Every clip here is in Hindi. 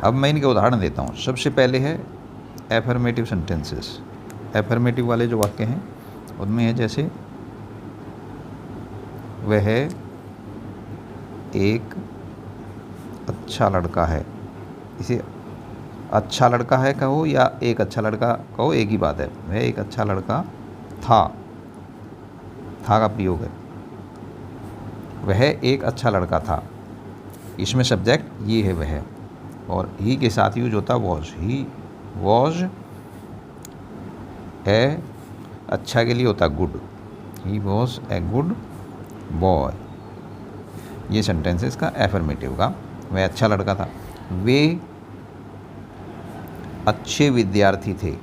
अब मैं इनके उदाहरण देता हूँ। सबसे पहले है एफर्मेटिव सेंटेंसेस। एफर्मेटिव वाले जो वाक्य हैं उनमें है जैसे वह एक अच्छा लड़का है। इसे अच्छा लड़का है कहो या एक अच्छा लड़का कहो, एक ही बात है। वह एक अच्छा लड़का था का प्रयोग है। वह एक अच्छा लड़का था, इसमें सब्जेक्ट ये है वह, और ही के साथ यूज होता वॉज। ही वॉज ए, अच्छा के लिए होता good. He was a good boy. ये सेंटेंसेस का एफर्मेटिव का। वह अच्छा लड़का था। वे अच्छे विद्यार्थी थे।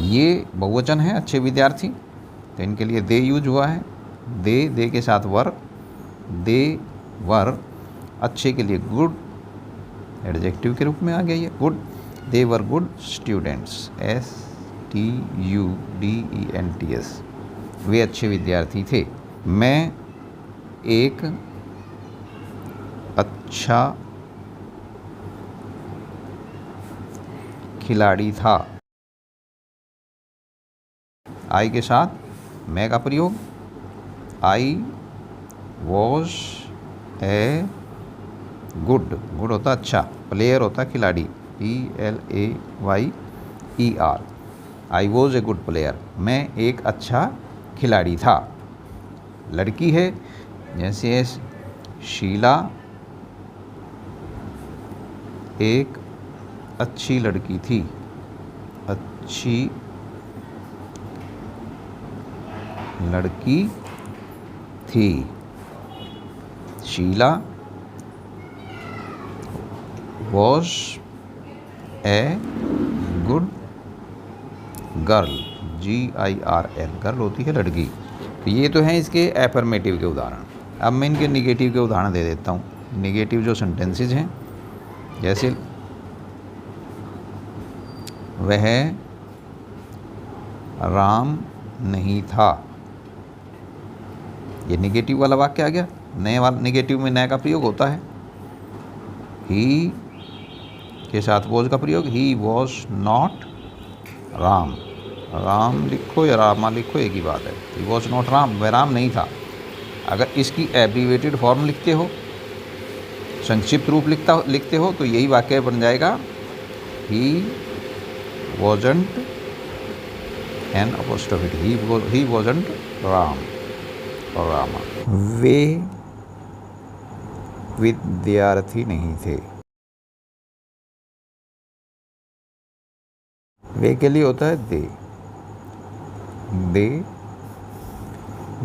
ये बहुवचन है अच्छे विद्यार्थी, तो इनके लिए दे यूज हुआ है। दे के साथ वर। दे वर अच्छे के लिए गुड, एडजेक्टिव के रूप में आ गया ये good. They were good students. STUDENTS। वे अच्छे विद्यार्थी थे। मैं एक अच्छा खिलाड़ी था। आई के साथ मैं का प्रयोग। I was a good. Good होता अच्छा, प्लेयर होता खिलाड़ी, PLAYER। I was a good player. मैं एक अच्छा खिलाड़ी था। लड़की है जैसे शीला एक अच्छी लड़की थी। अच्छी लड़की थी। Sheela was a good girl. GIRL, girl होती है लड़की। तो ये तो हैं इसके एफर्मेटिव के उदाहरण। अब मैं इनके निगेटिव के उदाहरण दे देता हूँ। निगेटिव जो सेंटेंसेस हैं जैसे वह राम नहीं था। ये निगेटिव वाला वाक्य आ गया। नए वाला निगेटिव में नए का प्रयोग होता है। ही के साथ वॉज का प्रयोग। He was not Ram. Ram लिखो या रामा लिखो एक ही बात है। ही वॉज नॉट राम, वह राम नहीं था। अगर इसकी एब्रीवेटेड फॉर्म लिखते हो, संक्षिप्त रूप लिखते हो तो यही वाक्य बन जाएगा ही वॉजंट एन अपोस्ट्रोफी। ही वॉजंट राम और रामा। वे विद्यार्थी नहीं थे। वे के लिए होता है दे।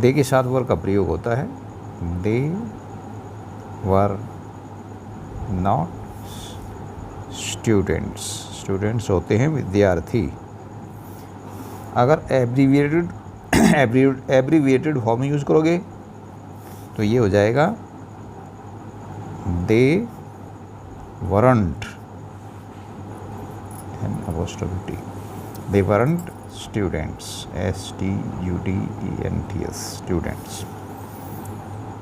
दे के साथ वर का प्रयोग होता है। दे वर नॉट स्टूडेंट्स। स्टूडेंट्स होते हैं विद्यार्थी। अगर एब्रीविएटेड फॉर्म यूज़ करोगे तो ये हो जाएगा they weren't an they weren't students. STUDENTS students.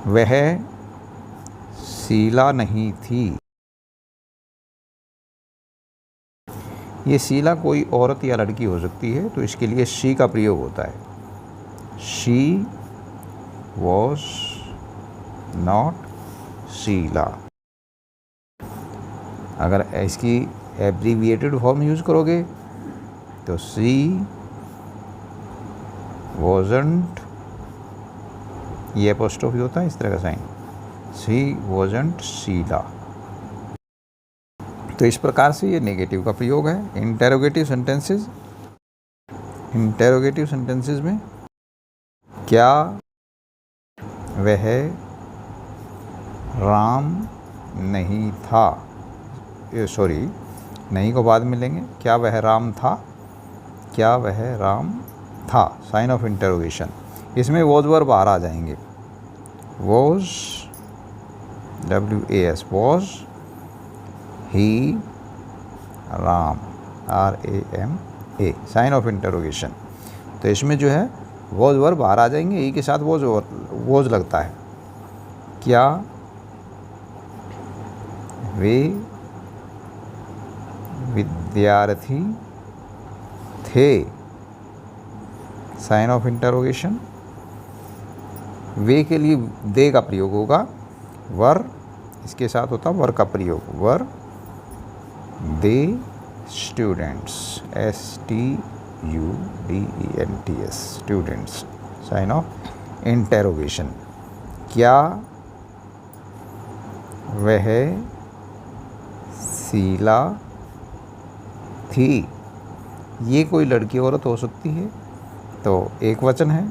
वह शीला नहीं थी। ये शीला कोई औरत या लड़की हो सकती है, तो इसके लिए शी का प्रयोग होता है। She was not Sheela. अगर इसकी एब्रीविएटेड फॉर्म यूज़ करोगे तो शी वॉजंट, ये एपोस्ट्रोफी होता है इस तरह का साइन। She wasn't Sheila. तो इस प्रकार से ये नेगेटिव का प्रयोग है। इंटेरोगेटिव सेंटेंसेस में क्या वह राम नहीं था, सॉरी नहीं को बाद में लेंगे। क्या वह राम था, क्या वह राम था, साइन ऑफ इंटेरोगेशन। इसमें वॉज वर्ब बाहर आ जाएंगे। Was WAS was he Ram RAMA, sign of interrogation. तो इसमें जो है वॉज वर्ब बाहर आ जाएंगे। ही के साथ वॉज लगता है। क्या वे विद्यार्थी थे, साइन ऑफ इंटरोगेशन। वे के लिए दे का प्रयोग होगा, वर इसके साथ होता वर का प्रयोग, were they students, STUDENTS students, sign of interrogation. क्या वह शीला थी? ये कोई लड़की औरत हो सकती है, तो एक वचन है,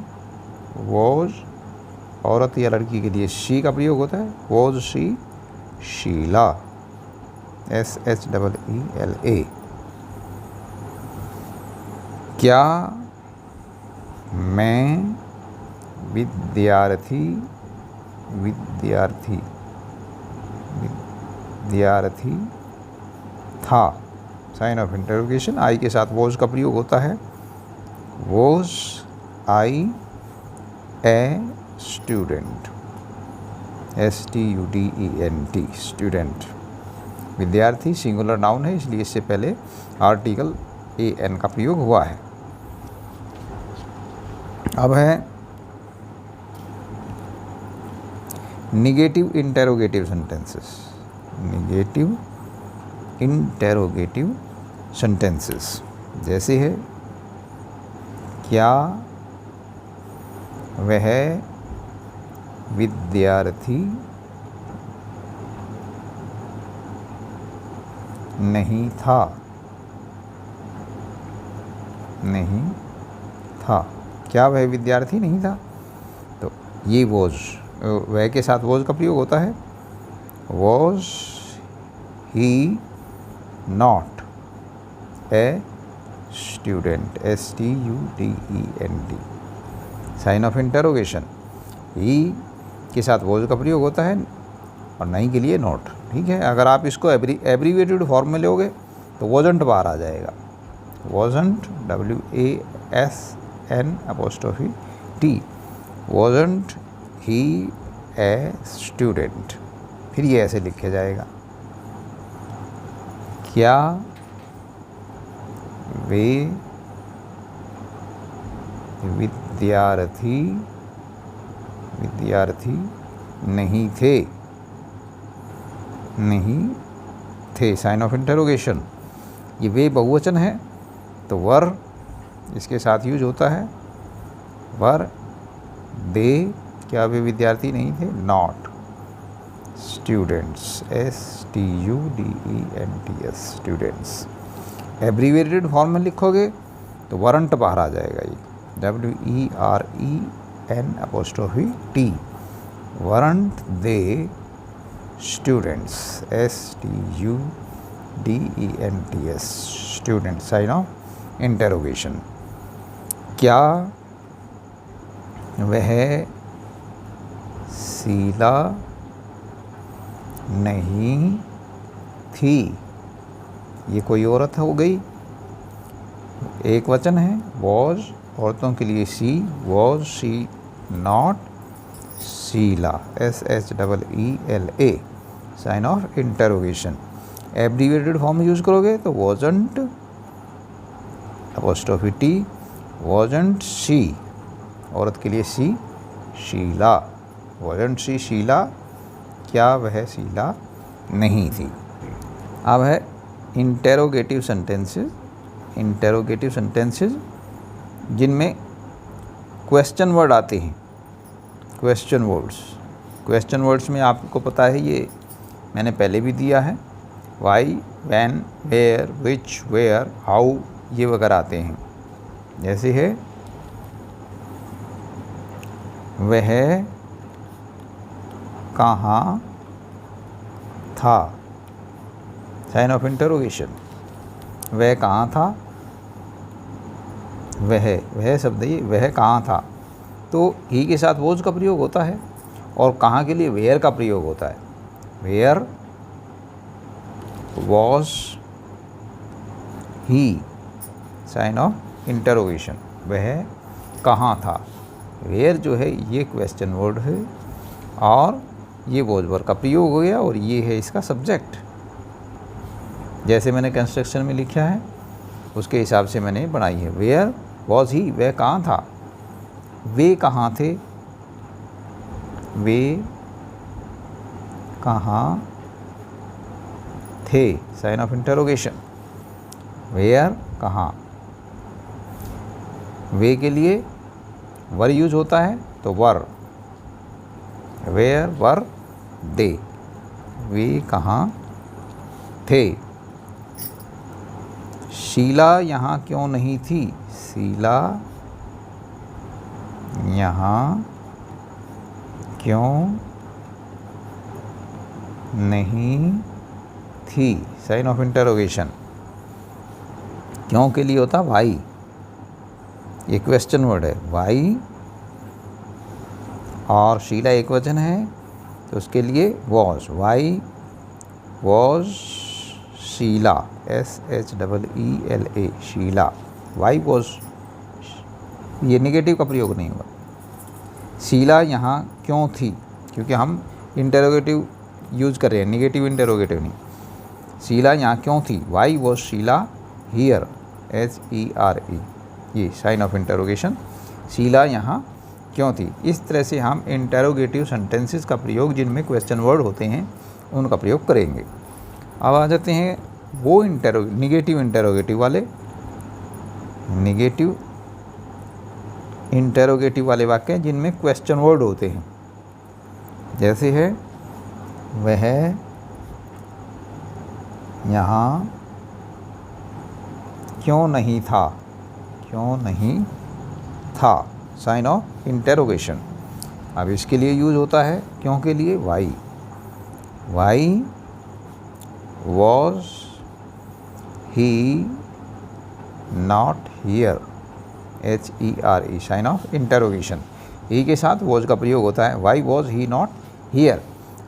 वॉज औरत या लड़की के लिए शी का प्रयोग होता है, वॉज शी शीला, SHEELA। क्या मैं विद्यार्थी था, साइन ऑफ इंटरोगेशन। आई के साथ वॉज का प्रयोग होता है, was I A student, STUDENT student. विद्यार्थी सिंगुलर नाउन है, इसलिए इससे पहले आर्टिकल AN का प्रयोग हुआ है। अब है negative interrogative sentences, negative interrogative sentences जैसे है, क्या वह विद्यार्थी नहीं था, नहीं था। क्या वह विद्यार्थी नहीं था? तो ये वॉज, वह के साथ वॉज का प्रयोग होता है, was he not a student, STUDENT sign of interrogation. He के साथ वॉज का प्रयोग होता है और नहीं के लिए नॉट। ठीक है, अगर आप इसको एब्रीवेटेड फॉर्म में लोगे तो वॉजंट बाहर आ जाएगा, wasn't WASNT, wasn't he a student. फिर ये ऐसे लिखा जाएगा, क्या वे विद्यार्थी नहीं थे, नहीं थे, साइन ऑफ इंटरोगेशन। ये वे बहुवचन है तो वर इसके साथ यूज होता है, वर दे, क्या वे विद्यार्थी नहीं थे, not students, STUDENTS students. Abbreviated form में लिखोगे तो वारंट बाहर आ जाएगा, ये WERENT weren't they students, STUDENTS students, sign of interrogation. क्या वह शीला नहीं थी? ये कोई औरत हो गई, एक वचन है, वॉज औरतों के लिए she, was she not Sheela, SHEELA sign of interrogation. Abbreviated form use करोगे तो वॉजंट T, वॉजंट शी औरत के लिए she Sheela, wasn't she Sheela, क्या वह शीला नहीं थी। अब है इंटेरोगेटिव सेंटेंसेस, इंटेरोगेटिव सेंटेंसेस जिनमें क्वेश्चन वर्ड आते हैं, क्वेश्चन वर्ड्स में आपको पता है, ये मैंने पहले भी दिया है, why, when, where, which, where, how, ये वगैरह आते हैं। जैसे है, वह कहाँ था, साइन ऑफ इंटरोगेशन। वह कहाँ था, वह शब्द ये, वह कहाँ था, तो ही के साथ वॉज का प्रयोग होता है और कहाँ के लिए वेयर का प्रयोग होता है, where was he, sign of interrogation. वह कहाँ था, वेयर जो है ये क्वेश्चन वर्ड है और ये वॉज वर्ड का प्रयोग हो गया और ये है इसका सब्जेक्ट। जैसे मैंने कंस्ट्रक्शन में लिखा है उसके हिसाब से मैंने बनाई है। वेयर वॉज ही, वह कहाँ था, वे कहाँ थे, वे कहाँ थे, साइन ऑफ इंटरोगेशन। वेयर कहाँ, वे के लिए वर यूज होता है तो वर, वेयर वर दे, वे कहाँ थे। शीला यहाँ क्यों नहीं थी, शीला यहाँ क्यों नहीं थी, साइन ऑफ इंटरोगेशन। क्यों के लिए होता वाई, ये क्वेश्चन वर्ड है वाई, और शीला एक वचन है तो उसके लिए was, why was Sheela, SHEELA, Sheela, why was, ये नेगेटिव का प्रयोग नहीं हुआ। शीला यहाँ क्यों थी, क्योंकि हम इंटरोगेटिव यूज कर रहे हैं, नेगेटिव इंटरोगेटिव नहीं। शीला यहाँ क्यों थी, why was Sheela here, HERE, ये साइन ऑफ इंटरोगेशन। शीला यहाँ क्यों थी। इस तरह से हम इंटरोगेटिव सेंटेंसेस का प्रयोग जिनमें क्वेश्चन वर्ड होते हैं उनका प्रयोग करेंगे। अब आ जाते हैं वो निगेटिव इंटरोगेटिव वाले, निगेटिव इंटरोगेटिव वाले वाक्य जिनमें क्वेश्चन वर्ड होते हैं। जैसे है वह यहाँ क्यों नहीं था, क्यों नहीं था, साइन ऑफ इंटरोगेशन। अब इसके लिए यूज होता है क्यों के लिए why, why was he not here, HERE, sign of interrogation. He के साथ वॉज का प्रयोग होता है, why was he not here.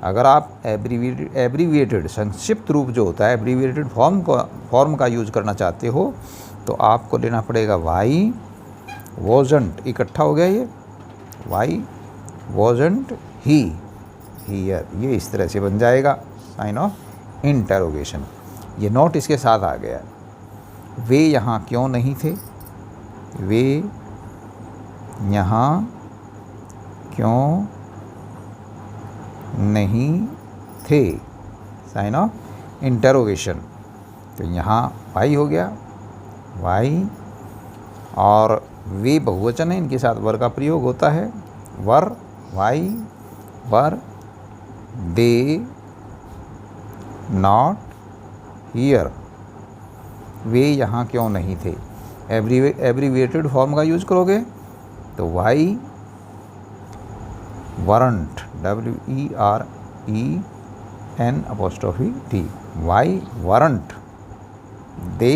अगर आप एब्रीविएटेड संक्षिप्त रूप जो होता है एब्रीविएटेड फॉर्म का यूज करना चाहते हो तो आपको लेना पड़ेगा वाई वॉजंट, इकट्ठा हो गया ये, वाई वॉजंट ही हियर, ये इस तरह से बन जाएगा साइन ऑफ इंटरोगेशन। ये नोट इसके साथ आ गया। वे यहाँ क्यों नहीं थे, वे यहाँ क्यों नहीं थे, साइन ऑफ इंटरोगेशन। तो यहाँ वाई हो गया, वाई, और वे बहुवचन है, इनके साथ वर का प्रयोग होता है, were, why were they not here, वे यहाँ क्यों नहीं थे। एब्रीविएटेड फॉर्म का यूज करोगे तो why weren't, WERENT, why weren't they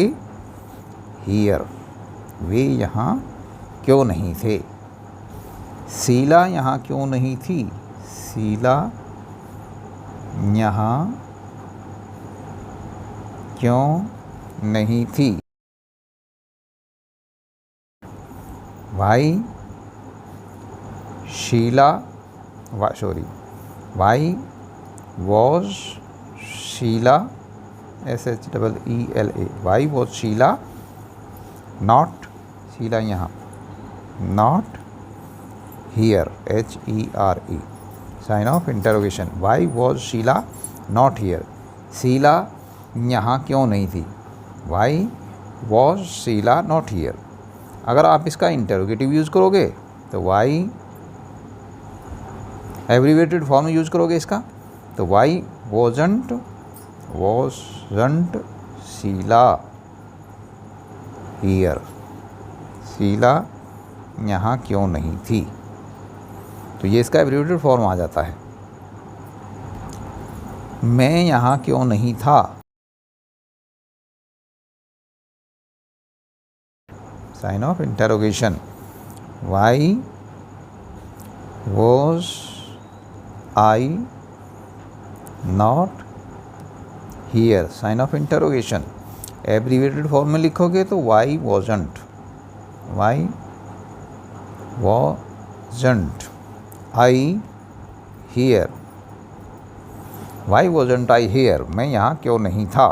here, वे यहाँ क्यों नहीं थे। शीला यहाँ क्यों नहीं थी, शीला यहाँ क्यों नहीं थी। Why Sheela, why was Sheela, SHEELA, why was Sheela not, Sheela यहाँ not here, HERE, sign of interrogation. Why was Sheela not here, Sheela यहाँ क्यों नहीं थी, why was Sheela not here. अगर आप इसका इंटरोगेटिव यूज़ करोगे तो वाई, एब्रीविएटेड फॉर्म यूज़ करोगे इसका तो why wasn't Sheela here, Sheela यहाँ क्यों नहीं थी। तो ये इसका एब्रीविएटेड फॉर्म आ जाता है। मैं यहाँ क्यों नहीं था, sign of interrogation. Why was I not here, sign of interrogation. Abbreviated form में लिखोगे तो why wasn't I here, why wasn't I here, मैं यहाँ क्यों नहीं था।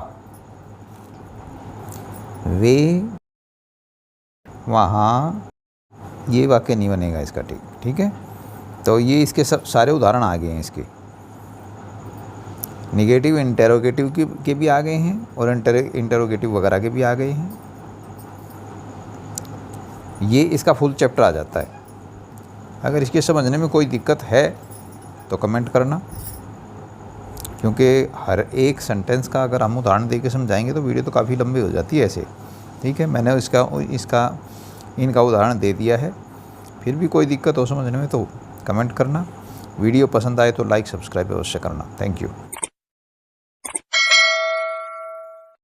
वे वहाँ, ये वाक्य नहीं बनेगा इसका। ठीक है। तो ये इसके सब सारे उदाहरण आ गए हैं इसके। निगेटिव इंटेरोगेटिव के भी आ गए हैं और इंटेरोगेटिव वगैरह के भी आ गए हैं। ये इसका फुल चैप्टर आ जाता है। अगर इसके समझने में कोई दिक्कत है तो कमेंट करना, क्योंकि हर एक सेंटेंस का अगर हम उदाहरण दे के समझाएंगे तो वीडियो तो काफ़ी लंबी हो जाती है ऐसे। ठीक है, मैंने इनका उदाहरण दे दिया है। फिर भी कोई दिक्कत हो समझने में तो कमेंट करना। वीडियो पसंद आए तो लाइक सब्सक्राइब अवश्य करना। Thank you.